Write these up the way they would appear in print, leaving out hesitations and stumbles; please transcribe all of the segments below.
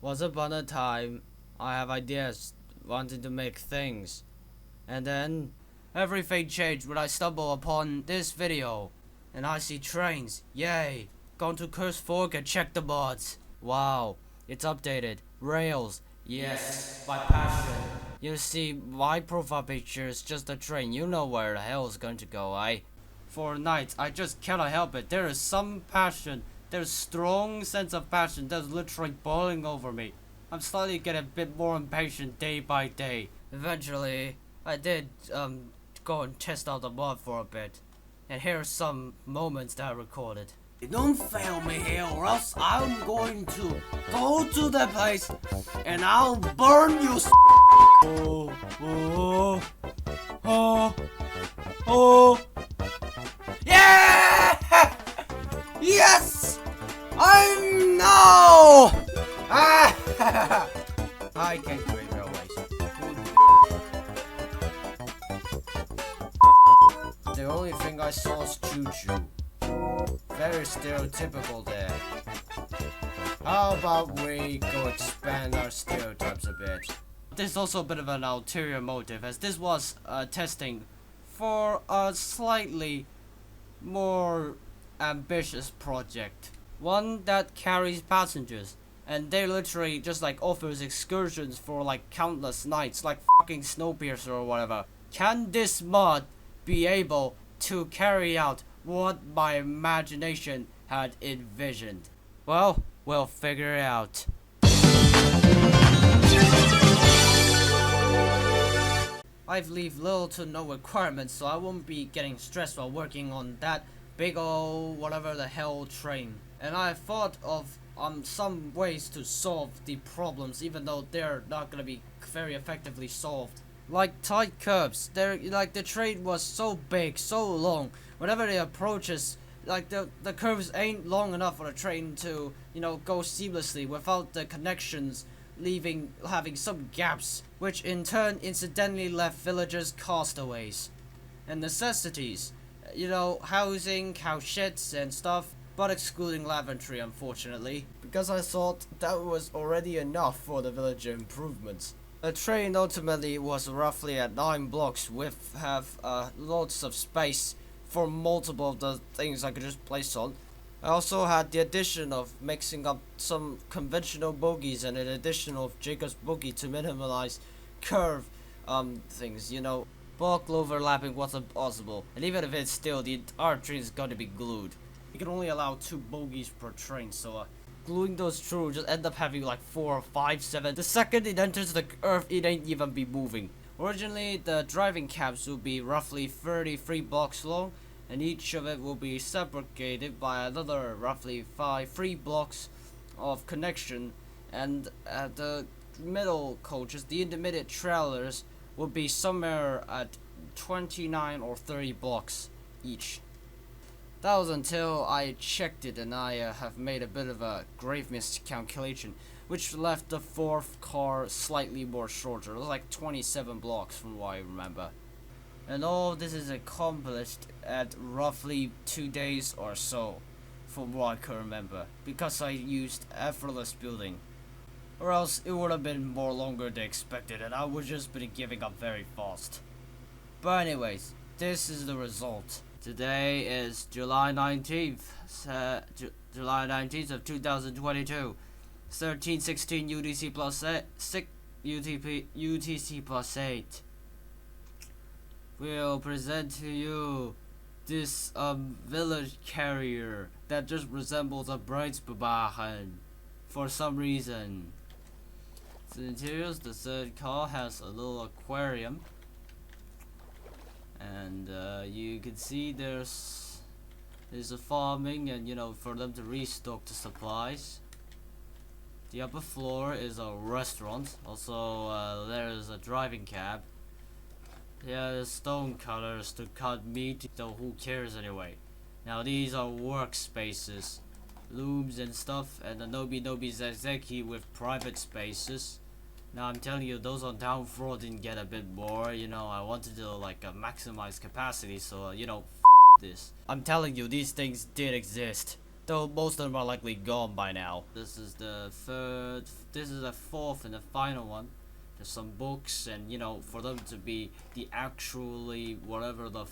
Once upon a time, I have ideas, wanting to make things. And then, everything changed when I stumble upon this video. And I see trains, yay! Gone to Curse Fork and check the mods. Wow, it's updated. Rails, yes, my passion. You see, my profile picture is just a train. You know where the hell it's going to go, eh? For nights, I just cannot help it. There is some passion. There's strong sense of passion that's literally boiling over me. I'm slowly getting a bit more impatient day by day. Eventually, I did go and test out the mod for a bit. And here are some moments that I recorded. Don't fail me here or else I'm going to go to the place and I'll burn you. Yeah! Yes! I know! I can't do it railways. The only thing I saw is choo-choo. Very stereotypical there. How about we go expand our stereotypes a bit? There's also a bit of an ulterior motive, as this was testing for a slightly more ambitious project. One that carries passengers, and they literally just like offers excursions for like countless nights, like fucking Snowpiercer or whatever. Can this mod be able to carry out what my imagination had envisioned? Well, we'll figure it out. I've leave little to no requirements, so I won't be getting stressed while working on that big ol' whatever the hell train. And I thought of some ways to solve the problems, even though they're not gonna be very effectively solved. Like tight curves. The train was so big, so long. Whenever it approaches, like the curves ain't long enough for the train to, go seamlessly without the connections having some gaps, which in turn incidentally left villagers castaways. And necessities, housing, cow shits and stuff, but excluding lavatory, unfortunately, because I thought that was already enough for the villager improvements. The train ultimately was roughly at 9 blocks with lots of space for multiple of the things I could just place on. I also had the addition of mixing up some conventional bogies and an addition of Jacob's boogie to minimize curve things, bulk overlapping wasn't possible, and even if it's still, the entire train is going to be glued. You can only allow 2 bogies per train, so gluing those through just end up having like 4, 5, 7. The second it enters the earth, it ain't even be moving. Originally, the driving cabs will be roughly 33 blocks long, and each of it will be separated by another roughly 3 blocks of connection, and the middle coaches, the intermediate trailers, will be somewhere at 29 or 30 blocks each. That was until I checked it, and I have made a bit of a grave miscalculation, which left the 4th car slightly more shorter. It was like 27 blocks from what I remember. And all this is accomplished at roughly 2 days or so, from what I can remember, because I used effortless building. Or else it would have been more longer than expected, and I would just been giving up very fast. But anyways, this is the result. Today is July 19th, July 19th of 2022. 1316 UTC plus 6 UTC plus 8. We'll present to you this village carrier that just resembles a Bruidsbewagen for some reason. The interiors, the 3rd car has a little aquarium, and you can see there's a farming, and for them to restock the supplies. The upper floor is a restaurant. Also there's a driving cab. Yeah, there's stone cutters to cut meat, though who cares anyway. Now these are workspaces, looms and stuff, and the Nobi Zazeki with private spaces. Now I'm telling you, those on down floor didn't get a bit more, I wanted to maximize capacity, so f this. I'm telling you, these things did exist. though most of them are likely gone by now. This is the fourth and the final one. There's some books, and you know, for them to be the actually whatever the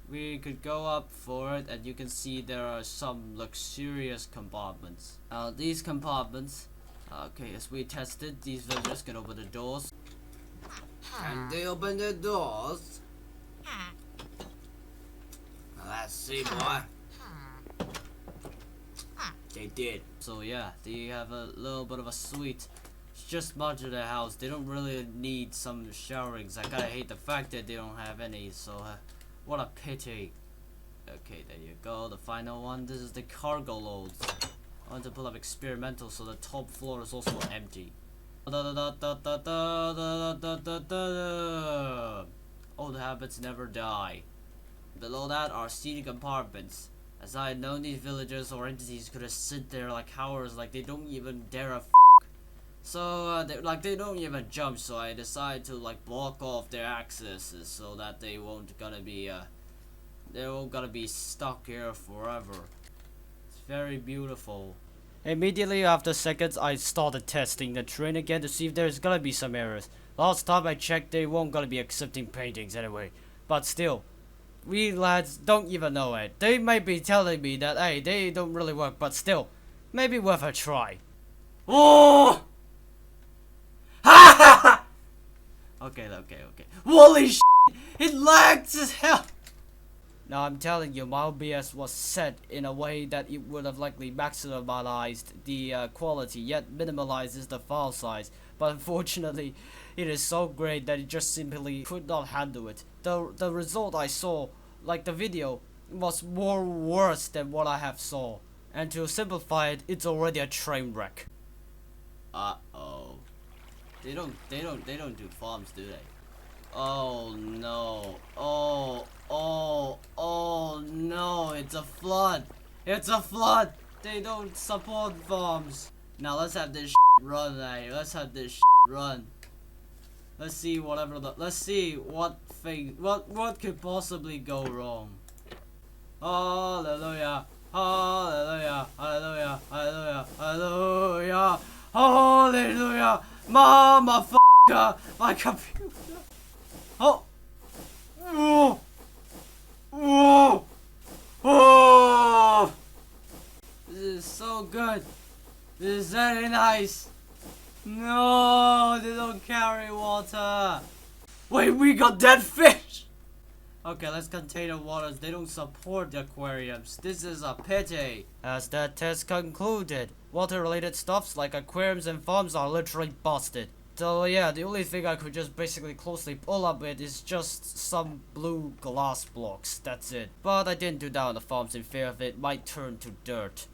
we could go up for it, and you can see there are some luxurious compartments. These compartments, okay, as we tested, these villagers can open the doors. Can they open the doors? Let's see, boy. They did. So yeah, they have a little bit of a suite. It's just much of their house. They don't really need some showerings. I kinda hate the fact that they don't have any, so what a pity. Okay, there you go, the final one. This is the cargo loads. I want to pull up experimental, so the top floor is also empty. Old habits never die. Below that are seating compartments. As I had known, these villagers or entities could have sit there like hours, like they don't even dare a so they don't even jump. So I decided to like block off their accesses so that they won't gonna be stuck here forever. It's very beautiful. Immediately after seconds, I started testing the train again to see if there's gonna be some errors. Last time I checked, they weren't gonna be accepting paintings anyway. But still, we lads don't even know it. They might be telling me that, hey, they don't really work, but still, maybe worth a try. Oh! Ha! Okay. Holy shit! It lags as hell! Now I'm telling you, my OBS was set in a way that it would have likely maximized the quality, yet minimalizes the file size. But unfortunately, it is so great that it just simply could not handle it. The result I saw, like the video, was more worse than what I have saw. And to simplify it, it's already a train wreck. Uh-oh. They don't do farms, do they? Oh no. Oh no, it's a flood. It's a flood. They don't support farms. Now let's have this run, let's have this run. Let's see what could possibly go wrong. Hallelujah. Hallelujah. Hallelujah. Hallelujah. Hallelujah. Hallelujah. Mama f***er. My computer. Oh. Whoa. Whoa. Oh. This is so good. This is very nice. No, they don't carry water. Wait, we got dead fish. Okay, let's contain the waters. They don't support the aquariums. This is a pity. As that test concluded, water-related stuffs like aquariums and farms are literally busted. So yeah, the only thing I could just basically closely pull up with is just some blue glass blocks. That's it. But I didn't do that on the farms in fear of it might turn to dirt.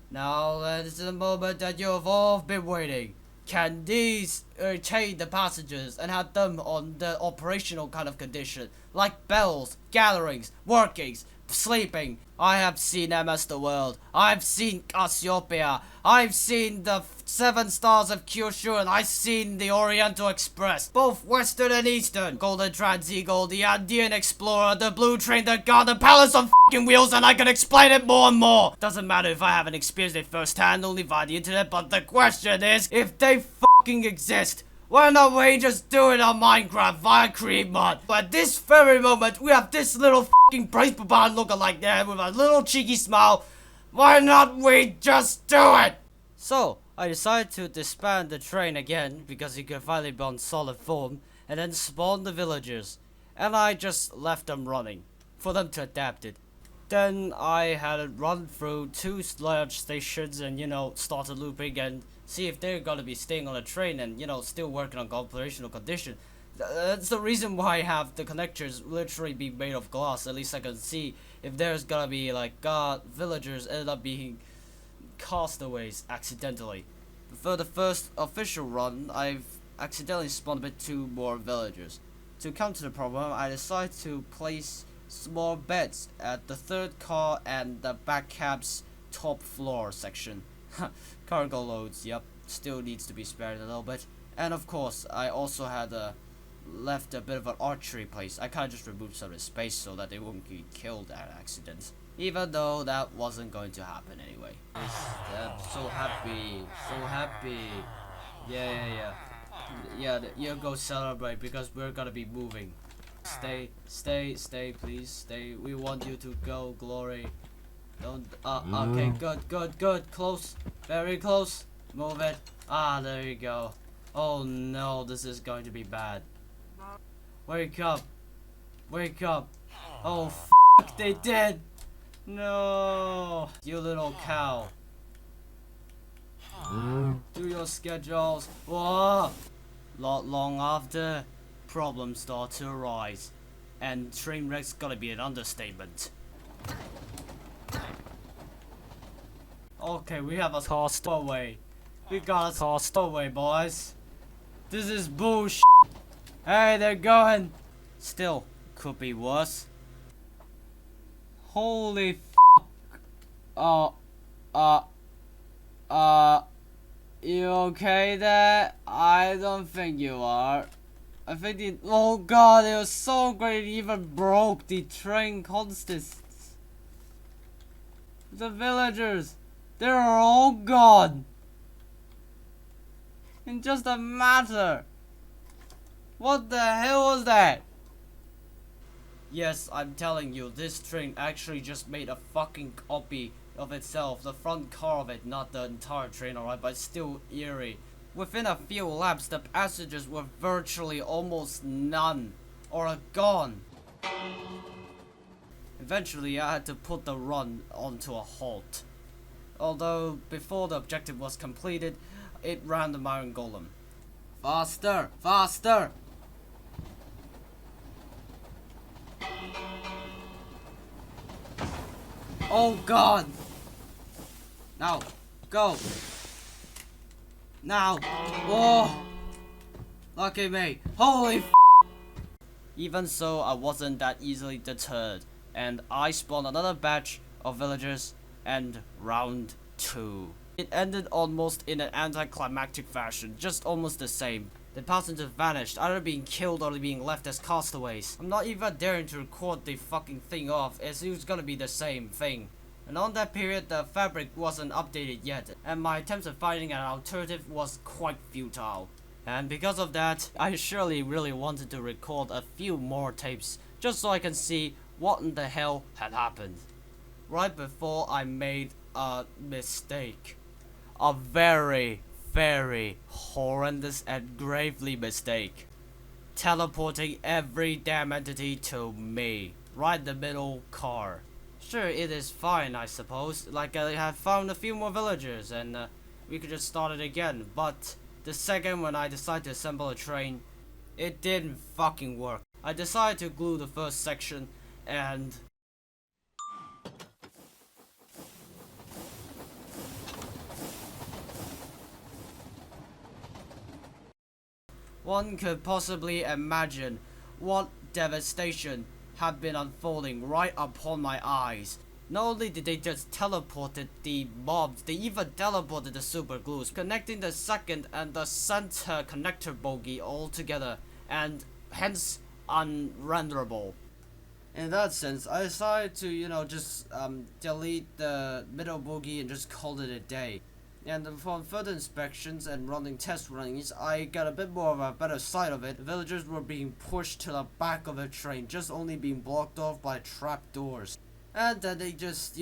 Now this is the moment that you have all been waiting. Can these retain the passengers and have them on the operational kind of condition? Like bells, gatherings, workings, sleeping. I have seen MS the World. I've seen Cassiopeia. I've seen the 7 Stars of Kyushu, and I've seen the Oriental Express. Both Western and Eastern. Golden Trans-Eagle, the Andean Explorer, the Blue Train, the Garden Palace on f***ing wheels, and I can explain it more and more. Doesn't matter if I haven't experienced it firsthand, only via the internet, but the question is, if they f***ing exist, why not we just do it on Minecraft via Create Mod? But at this very moment, we have this little f***ing Brace Baban looking like that with a little cheeky smile. Why not we just do it? So, I decided to disband the train again because it could finally be on solid form, and then spawn the villagers. And I just left them running, for them to adapt it. Then I had it run through 2 large stations and, you know, started looping and see if they're gonna be staying on the train and, you know, still working on operational condition. That's the reason why I have the connectors literally be made of glass. At least I can see if there's gonna be like villagers ended up being castaways accidentally. For the first official run, I've accidentally spawned a bit 2 more villagers. To counter the problem, I decided to place small beds at the 3rd car and the back cab's top floor section. Cargo loads, yep, still needs to be spared a little bit. And of course, I also had left a bit of an archery place. I kinda just removed some of the space so that they won't get killed at accident. Even though that wasn't going to happen anyway. I'm so happy, so happy. Yeah. You go celebrate because we're gonna be moving. Stay, please, stay. We want you to go, Glory. Don't, okay, good, close, very close. Move it. Ah, there you go. Oh no, this is going to be bad. Wake up. Oh, f***, they did. No, you little cow. Do your schedules. Whoa. Not long after, problems start to arise, and train wreck's gotta be an understatement. Okay, we have a castaway. We got a castaway, boys. This is bullshit. Hey, they're going. Still, could be worse. Holy f***. You okay there? I don't think you are. I think it. Oh god, it was so great it even broke the train constants. The villagers, they're all gone. In just a matter. What the hell was that? Yes, I'm telling you, this train actually just made a fucking copy of itself. The front car of it, not the entire train, alright, but still eerie. Within a few laps, the passengers were virtually almost none, or gone. Eventually, I had to put the run onto a halt. Although, before the objective was completed, it ran the Iron Golem. Faster! Oh god! Now, go! Now! Oh! Lucky me! Holy f***! Even so, I wasn't that easily deterred, and I spawned another batch of villagers, and round 2. It ended almost in an anticlimactic fashion, just almost the same. The passengers vanished, either being killed or being left as castaways. I'm not even daring to record the fucking thing off, as it was gonna be the same thing. And on that period, the fabric wasn't updated yet, and my attempts at finding an alternative was quite futile. And because of that, I surely really wanted to record a few more tapes, just so I can see what in the hell had happened. Right before I made a mistake. A very horrendous and gravely mistake. Teleporting every damn entity to me. Right in the middle car. Sure, it is fine, I suppose. Like, I have found a few more villagers and we could just start it again. But the second when I decided to assemble a train, it didn't fucking work. I decided to glue the first section and... one could possibly imagine what devastation had been unfolding right upon my eyes. Not only did they just teleported the mobs, they even teleported the super glues, connecting the second and the center connector bogie all together, and hence unrenderable. In that sense, I decided to, just delete the middle bogie and just call it a day. And upon further inspections and running test runnings, I got a bit more of a better sight of it. The villagers were being pushed to the back of the train, just only being blocked off by trapdoors. And then they just,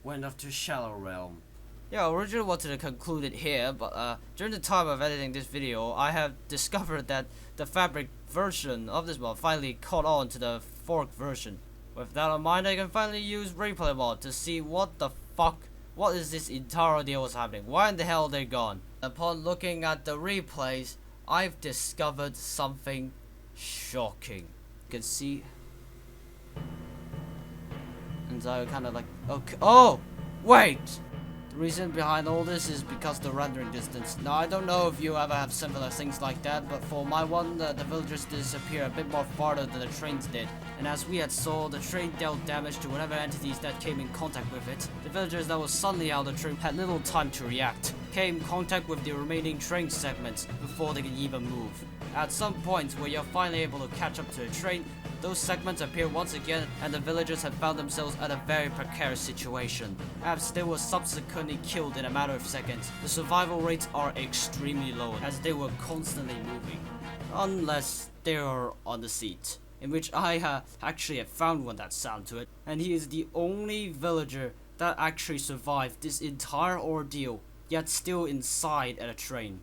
went off to Shallow Realm. Yeah, I originally wanted to conclude it here, but during the time of editing this video, I have discovered that the fabric version of this mod finally caught on to the fork version. With that in mind, I can finally use replay mod to see what the fuck. What is this entire deal was happening? Why in the hell are they gone? Upon looking at the replays, I've discovered something shocking. You can see, and I kind of like, okay. Oh, wait. The reason behind all this is because the rendering distance. Now I don't know if you ever have similar things like that, but for my one, the villagers disappear a bit more farther than the trains did. And as we had saw, the train dealt damage to whatever entities that came in contact with it. The villagers that were suddenly out of the train had little time to react, came in contact with the remaining train segments before they could even move. At some point where you're finally able to catch up to the train, those segments appear once again, and the villagers had found themselves at a very precarious situation, as they were subsequently killed in a matter of seconds. The survival rates are extremely low, as they were constantly moving, unless they are on the seat, in which I actually have found one that sound to it, and he is the only villager that actually survived this entire ordeal, yet still inside at a train.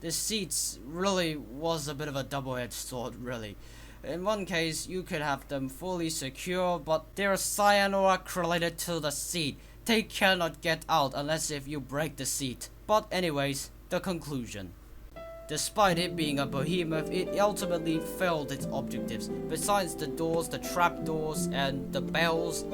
The seats really was a bit of a double-edged sword, really. In one case, you could have them fully secure, but there is cyanuric related to the seat. They cannot get out unless if you break the seat. But anyways, the conclusion. Despite it being a behemoth, it ultimately failed its objectives. Besides the doors, the trapdoors, and the bells,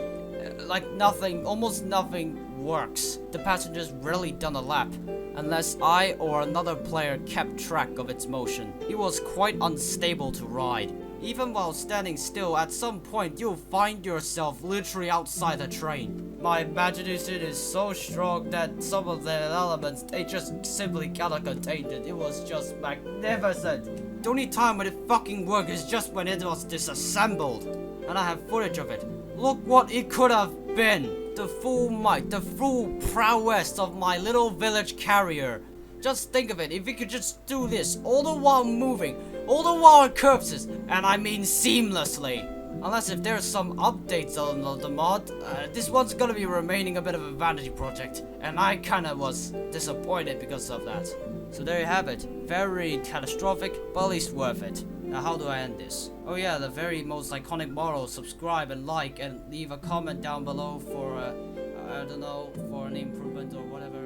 like nothing, almost nothing works. The passengers rarely done a lap, unless I or another player kept track of its motion. It was quite unstable to ride. Even while standing still, at some point you'll find yourself literally outside the train. My imagination is so strong that some of the elements, they just simply cannot contain it. It was just magnificent. The only time when it fucking worked is just when it was disassembled. And I have footage of it. Look what it could have been. The full might, the full prowess of my little village carrier. Just think of it, if we could just do this, all the while moving, all the while it curves, and I mean seamlessly. Unless if there's some updates on the mod, this one's gonna be remaining a bit of a vanity project, and I kinda was disappointed because of that. So there you have it, very catastrophic, but at least worth it. Now how do I end this? Oh yeah, the very most iconic moral, subscribe and like, and leave a comment down below for, I don't know, for an improvement or whatever.